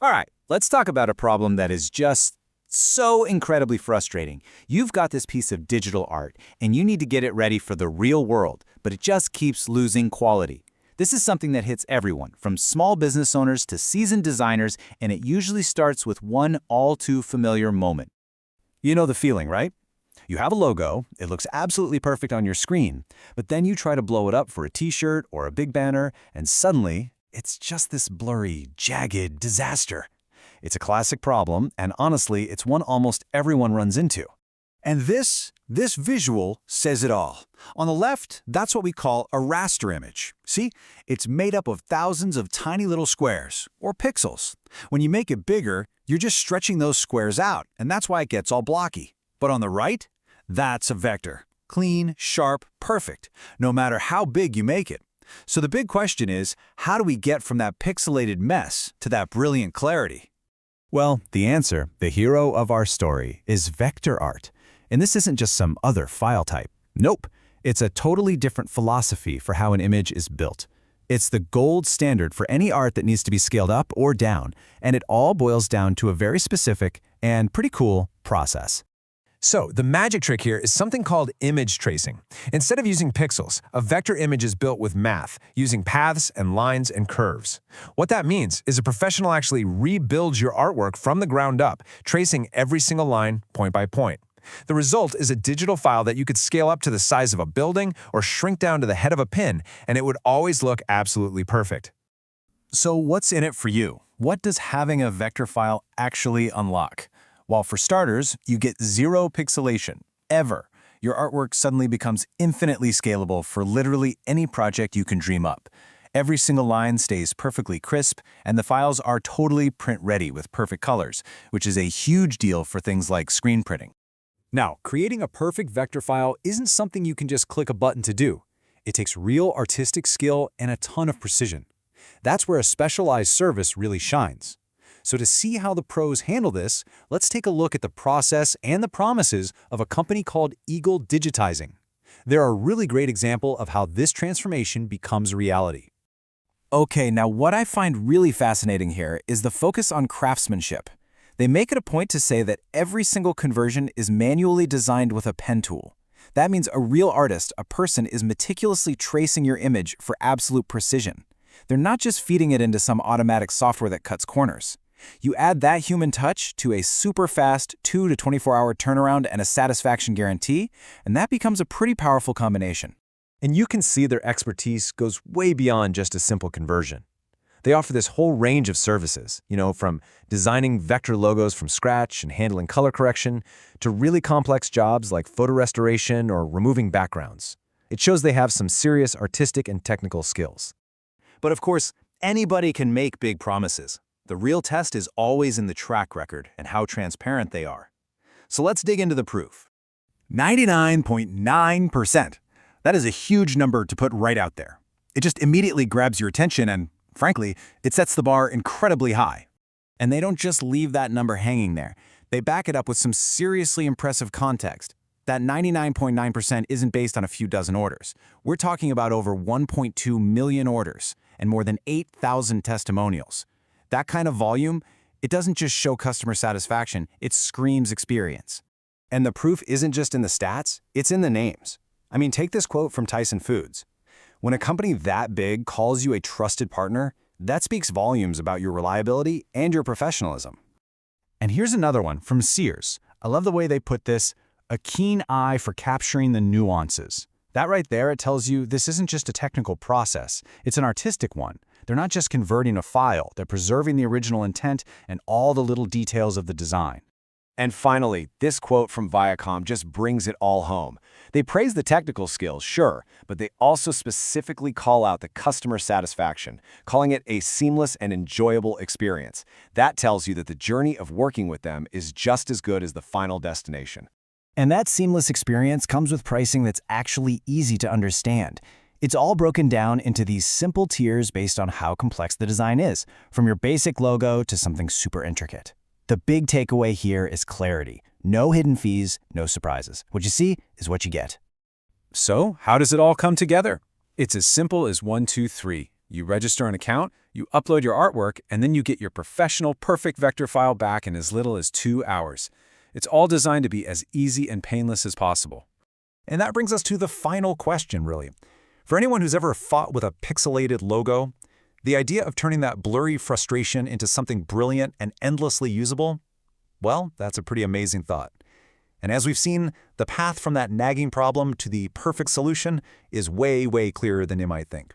All right, let's talk about a problem that is just so incredibly frustrating. You've got this piece of digital art, and you need to get it ready for the real world, but it just keeps losing quality. This is something that hits everyone, from small business owners to seasoned designers, and it usually starts with one all-too-familiar moment. You know the feeling, right? You have a logo, it looks absolutely perfect on your screen, but then you try to blow it up for a t-shirt or a big banner, and suddenly, it's just this blurry, jagged disaster. It's a classic problem, and honestly, it's one almost everyone runs into. And this visual says it all. On the left, that's what we call a raster image. See? It's made up of thousands of tiny little squares, or pixels. When you make it bigger, you're just stretching those squares out, and that's why it gets all blocky. But on the right, that's a vector. Clean, sharp, perfect, no matter how big you make it. So the big question is, how do we get from that pixelated mess to that brilliant clarity? Well, the answer, the hero of our story, is vector art. And this isn't just some other file type. Nope, it's a totally different philosophy for how an image is built. It's the gold standard for any art that needs to be scaled up or down, and it all boils down to a very specific and pretty cool process. So, the magic trick here is something called image tracing. Instead of using pixels, a vector image is built with math, using paths and lines and curves. What that means is a professional actually rebuilds your artwork from the ground up, tracing every single line point by point. The result is a digital file that you could scale up to the size of a building or shrink down to the head of a pin, and it would always look absolutely perfect. So what's in it for you? What does having a vector file actually unlock? Well, for starters, you get zero pixelation, ever. Your artwork suddenly becomes infinitely scalable for literally any project you can dream up. Every single line stays perfectly crisp, and the files are totally print-ready with perfect colors, which is a huge deal for things like screen printing. Now, creating a perfect vector file isn't something you can just click a button to do. It takes real artistic skill and a ton of precision. That's where a specialized service really shines. So to see how the pros handle this, let's take a look at the process and the promises of a company called Digitizing. They're a really great example of how this transformation becomes a reality. Okay, now what I find really fascinating here is the focus on craftsmanship. They make it a point to say that every single conversion is manually designed with a pen tool. That means a real artist, a person, is meticulously tracing your image for absolute precision. They're not just feeding it into some automatic software that cuts corners. You add that human touch to a super fast 2 to 24-hour turnaround and a satisfaction guarantee, and that becomes a pretty powerful combination. And you can see their expertise goes way beyond just a simple conversion. They offer this whole range of services, from designing vector logos from scratch and handling color correction to really complex jobs like photo restoration or removing backgrounds. It shows they have some serious artistic and technical skills. But of course, anybody can make big promises. The real test is always in the track record and how transparent they are. So let's dig into the proof. 99.9%. That is a huge number to put right out there. It just immediately grabs your attention and, frankly, it sets the bar incredibly high. And they don't just leave that number hanging there. They back it up with some seriously impressive context. That 99.9% isn't based on a few dozen orders. We're talking about over 1.2 million orders and more than 8,000 testimonials. That kind of volume, it doesn't just show customer satisfaction, it screams experience. And the proof isn't just in the stats, it's in the names. I mean, take this quote from Tyson Foods. When a company that big calls you a trusted partner, that speaks volumes about your reliability and your professionalism. And here's another one from Sears. I love the way they put this, a keen eye for capturing the nuances. That right there, it tells you this isn't just a technical process, it's an artistic one. They're not just converting a file, they're preserving the original intent and all the little details of the design. And finally, this quote from Viacom just brings it all home. They praise the technical skills, sure, but they also specifically call out the customer satisfaction, calling it a seamless and enjoyable experience. That tells you that the journey of working with them is just as good as the final destination. And that seamless experience comes with pricing that's actually easy to understand. It's all broken down into these simple tiers based on how complex the design is, from your basic logo to something super intricate. The big takeaway here is clarity. No hidden fees, no surprises. What you see is what you get. So, how does it all come together? It's as simple as 1, 2, 3. You register an account, you upload your artwork, and then you get your professional, perfect vector file back in as little as 2 hours. It's all designed to be as easy and painless as possible. And that brings us to the final question, really. For anyone who's ever fought with a pixelated logo, the idea of turning that blurry frustration into something brilliant and endlessly usable, well, that's a pretty amazing thought. And as we've seen, the path from that nagging problem to the perfect solution is way, way clearer than you might think.